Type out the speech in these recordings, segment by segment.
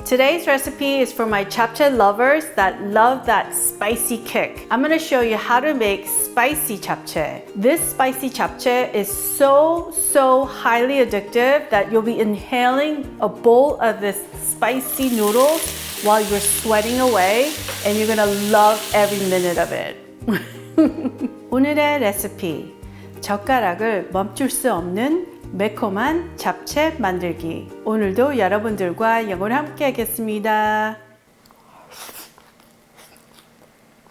Today's recipe is for my japchae lovers that love that spicy kick. I'm going to show you how to make spicy japchae. This spicy japchae is so highly addictive that you'll be inhaling a bowl of this spicy noodles while you're sweating away, and you're going to love every minute of it. 오늘의 레시피, 젓가락을 멈출 수 없는 매콤한 잡채 만들기. 오늘도 여러분들과 영어를 함께 하겠습니다.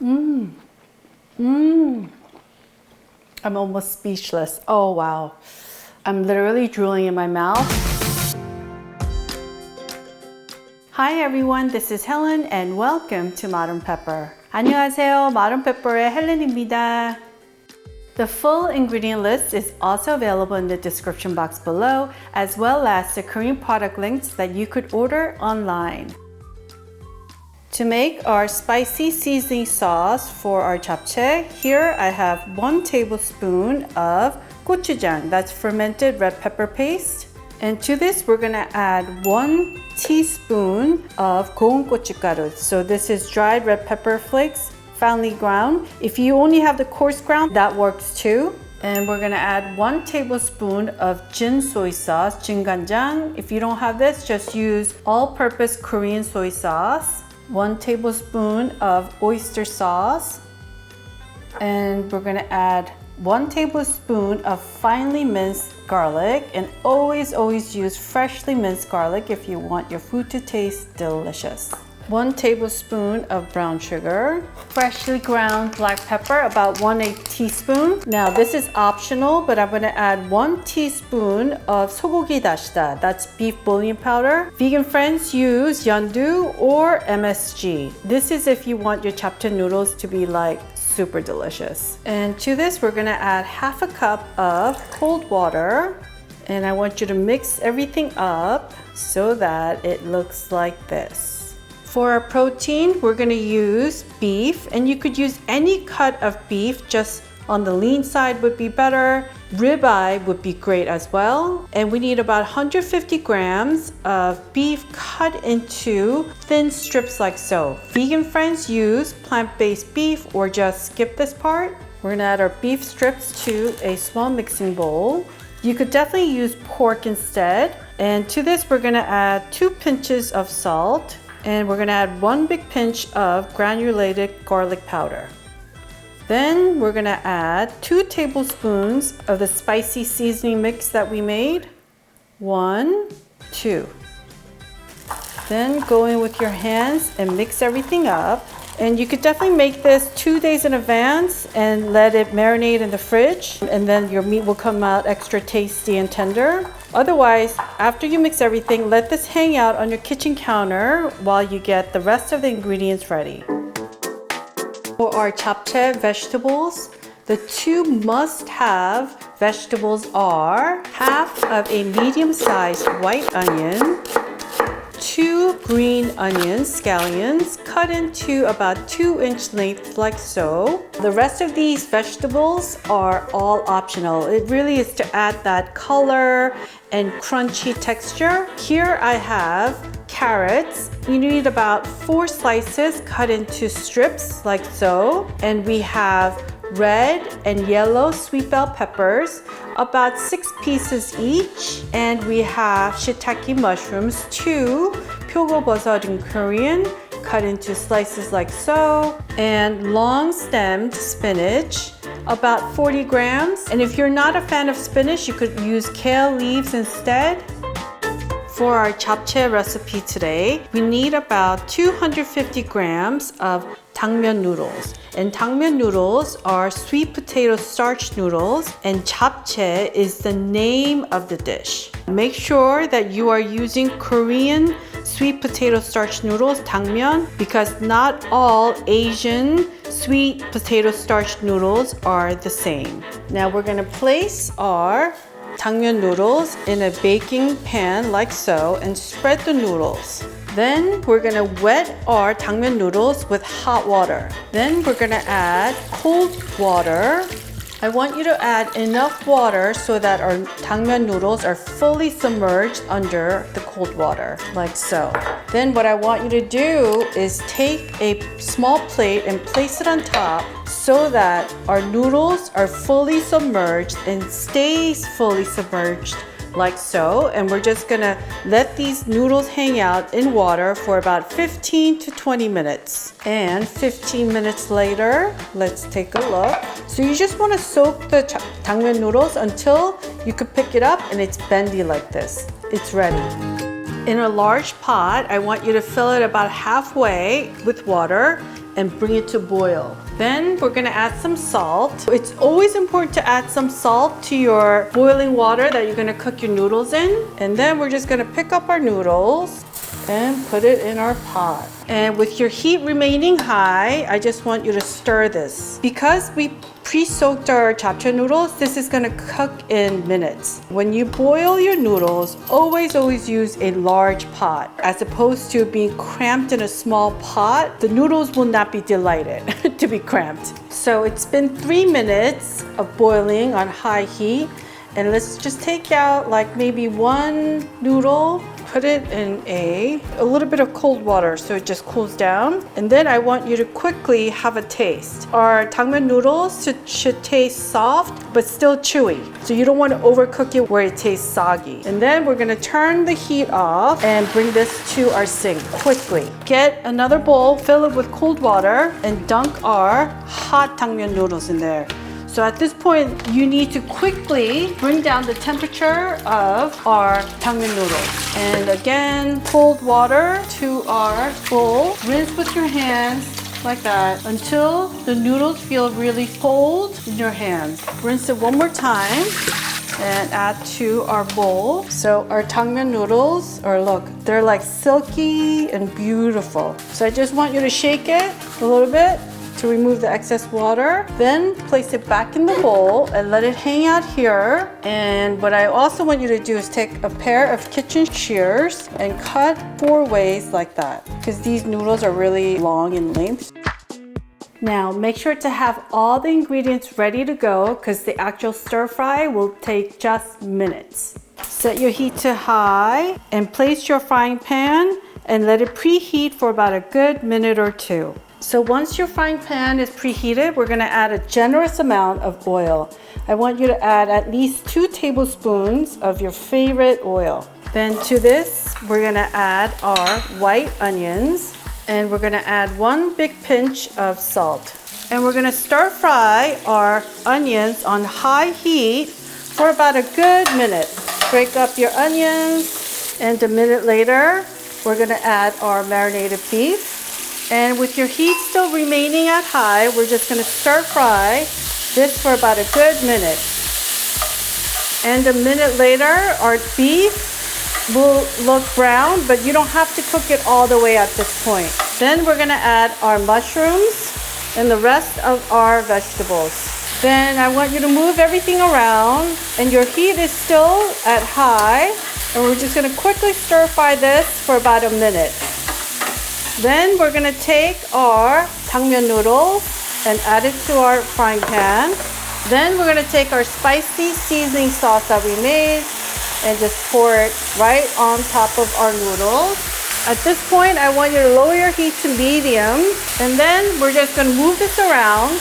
I'm almost speechless. Oh wow. I'm literally drooling in my mouth. Hi everyone, this is Helen and welcome to Modern Pepper. 안녕하세요, Modern Pepper의 헬렌입니다. The full ingredient list is also available in the description box below, as well as the Korean product links that you could order online. To make our spicy seasoning sauce for our japchae, here I have 1 tablespoon of gochujang, that's fermented red pepper paste. And to this, we're gonna add 1 teaspoon of goong gochugaru. So this is dried red pepper flakes, finely ground. If you only have the coarse ground, that works too. And we're gonna add 1 tablespoon of jin soy sauce, jinganjang. If you don't have this, just use all-purpose Korean soy sauce. 1 tablespoon of oyster sauce. And we're gonna add 1 tablespoon of finely minced garlic, and always use freshly minced garlic if you want your food to taste delicious. 1 tablespoon of brown sugar, freshly ground black pepper, about 1/8 teaspoon. Now this is optional, but I'm gonna add 1 teaspoon of sogogi dashita, that's beef bouillon powder. Vegan friends use yandu or MSG. This is if you want your japchae noodles to be like super delicious. And to this, we're gonna add 1/2 cup of cold water. And I want you to mix everything up so that it looks like this. For our protein, we're gonna use beef, and you could use any cut of beef, just on the lean side would be better. Ribeye would be great as well. And we need about 150 grams of beef cut into thin strips like so. Vegan friends use plant-based beef or just skip this part. We're gonna add our beef strips to a small mixing bowl. You could definitely use pork instead. And to this, we're gonna add 2 pinches of salt. And we're gonna add 1 big pinch of granulated garlic powder. Then we're gonna add 2 tablespoons of the spicy seasoning mix that we made. 1, 2. Then go in with your hands and mix everything up. And you could definitely make this 2 days in advance and let it marinate in the fridge. And then your meat will come out extra tasty and tender. Otherwise, after you mix everything, let this hang out on your kitchen counter while you get the rest of the ingredients ready. For our japchae vegetables, the 2 must-have vegetables are 1/2 of a medium-sized white onion, 2 green onions, scallions, cut into about 2-inch length like so. The rest of these vegetables are all optional. It really is to add that color and crunchy texture. Here I have carrots. You need about 4 slices cut into strips like so. And we have red and yellow sweet bell peppers, about 6 pieces each. And we have Shiitake mushrooms, 2, 표고버섯 in Korean, cut into slices like so. And long-stemmed spinach, about 40 grams. And if you're not a fan of spinach, you could use kale leaves instead. For our japchae recipe today, we need about 250 grams of DangMyun noodles. And DangMyun noodles are sweet potato starch noodles, and japchae is the name of the dish. Make sure that you are using Korean sweet potato starch noodles, DangMyun, because not all Asian sweet potato starch noodles are the same. Now we're gonna place our DangMyun noodles in a baking pan like so and spread the noodles. Then we're gonna wet our DangMyun noodles with hot water. Then we're gonna add cold water I want you to add enough water so that our DangMyun noodles are fully submerged under the cold water, like so. Then what I want you to do is take a small plate and place it on top so that our noodles are fully submerged and stays fully submerged, like so. And we're just gonna let these noodles hang out in water for about 15 to 20 minutes. And 15 minutes later, let's take a look. So you just want to soak the DangMyun noodles until you could pick it up and it's bendy like this. It's ready. In a large pot, I want you to fill it about halfway with water and bring it to boil. Then we're gonna add some salt. It's always important to add some salt to your boiling water that you're gonna cook your noodles in. And then we're just gonna pick up our noodles and put it in our pot. And with your heat remaining high, I just want you to stir this. Because we pre-soaked our japchae noodles, this is gonna cook in minutes. When you boil your noodles, always use a large pot. As opposed to being cramped in a small pot, the noodles will not be delighted to be cramped. So it's been 3 minutes of boiling on high heat. And let's just take out like maybe one noodle, put it in a little bit of cold water so it just cools down. And then I want you to quickly have a taste. Our DangMyun noodles should taste soft but still chewy. So you don't want to overcook it where it tastes soggy. And then we're gonna turn the heat off and bring this to our sink quickly. Get another bowl, fill it with cold water, and dunk our hot DangMyun noodles in there. So at this point, you need to quickly bring down the temperature of our DangMyun noodles. And again, cold water to our bowl. Rinse with your hands like that until the noodles feel really cold in your hands. Rinse it one more time and add to our bowl. So our DangMyun noodles are, look, they're like silky and beautiful. So I just want you to shake it a little bit to remove the excess water. Then place it back in the bowl and let it hang out here. And what I also want you to do is take a pair of kitchen shears and cut 4 ways like that, because these noodles are really long in length. Now make sure to have all the ingredients ready to go, because the actual stir fry will take just minutes. Set your heat to high and place your frying pan and let it preheat for about a good minute or 2. So once your frying pan is preheated, we're gonna add a generous amount of oil. I want you to add at least 2 tablespoons of your favorite oil. Then to this, we're gonna add our white onions, and we're gonna add 1 big pinch of salt. And we're gonna stir fry our onions on high heat for about a good minute. Break up your onions, and a minute later, we're gonna add our marinated beef. And with your heat still remaining at high, we're just gonna stir fry this for about a good minute. And a minute later, our beef will look brown, but you don't have to cook it all the way at this point. Then we're gonna add our mushrooms and the rest of our vegetables. Then I want you to move everything around, and your heat is still at high, and we're just gonna quickly stir fry this for about a minute. Then we're gonna take our DangMyun noodles and add it to our frying pan. Then we're gonna take our spicy seasoning sauce that we made and just pour it right on top of our noodles. At this point, I want you to lower your heat to medium, and then we're just gonna move this around,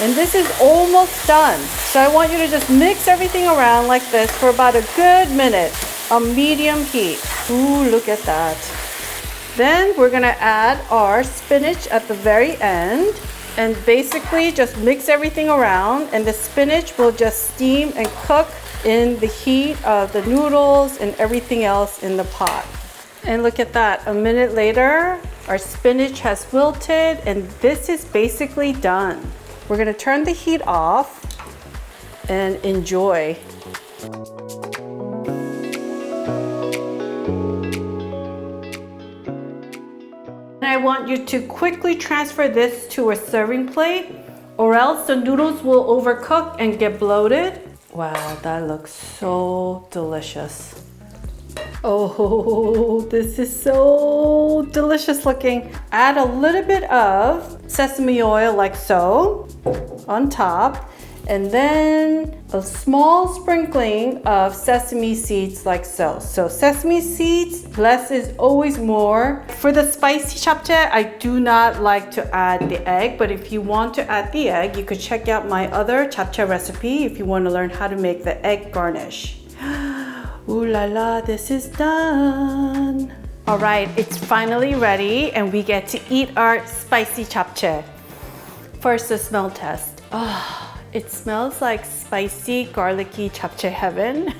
and this is almost done. So I want you to just mix everything around like this for about a good minute on medium heat. Ooh, look at that. Then we're gonna add our spinach at the very end, and basically just mix everything around, and the spinach will just steam and cook in the heat of the noodles and everything else in the pot. And look at that, a minute later, our spinach has wilted, and this is basically done. We're gonna turn the heat off and enjoy. I want you to quickly transfer this to a serving plate, or else the noodles will overcook and get bloated. Wow, that looks so delicious. Oh, this is so delicious looking. Add a little bit of sesame oil like so on top. And then a small sprinkling of sesame seeds like so. So sesame seeds, less is always more. For the spicy japchae, I do not like to add the egg, but if you want to add the egg, you could check out my other japchae recipe if you want to learn how to make the egg garnish. Ooh la la, this is done. All right, it's finally ready and we get to eat our spicy japchae. First, the smell test. Oh. It smells like spicy, garlicky japchae heaven.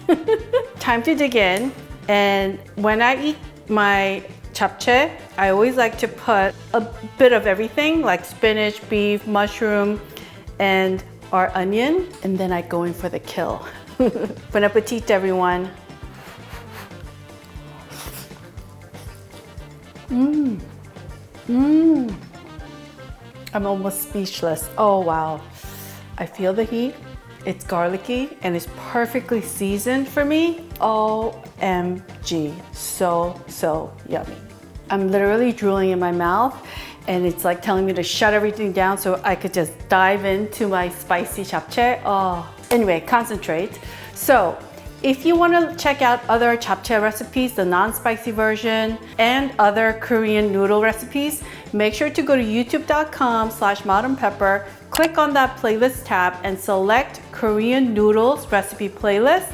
Time to dig in. And when I eat my japchae, I always like to put a bit of everything, like spinach, beef, mushroom, and our onion. And then I go in for the kill. Bon appetit, everyone. I'm almost speechless. Oh, wow. I feel the heat, it's garlicky, and it's perfectly seasoned for me. OMG, so yummy. I'm literally drooling in my mouth, and it's like telling me to shut everything down so I could just dive into my spicy japchae. Oh, anyway, concentrate. So, if you want to check out other japchae recipes, the non-spicy version, and other Korean noodle recipes, make sure to go to youtube.com/modernpepper, click on that playlist tab and select Korean Noodles recipe playlist,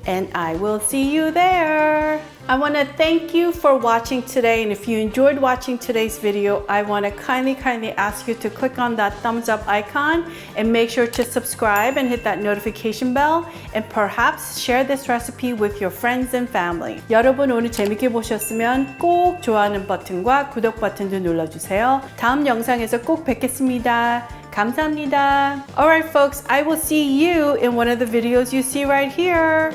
and I will see you there. I want to thank you for watching today, and if you enjoyed watching today's video, I want to kindly ask you to click on that thumbs up icon and make sure to subscribe and hit that notification bell, and perhaps share this recipe with your friends and family. 여러분 오늘 재밌게 보셨으면 꼭 좋아하는 버튼과 구독 버튼도 눌러주세요. 다음 영상에서 꼭 뵙겠습니다. 감사합니다. Alright folks, I will see you in one of the videos you see right here.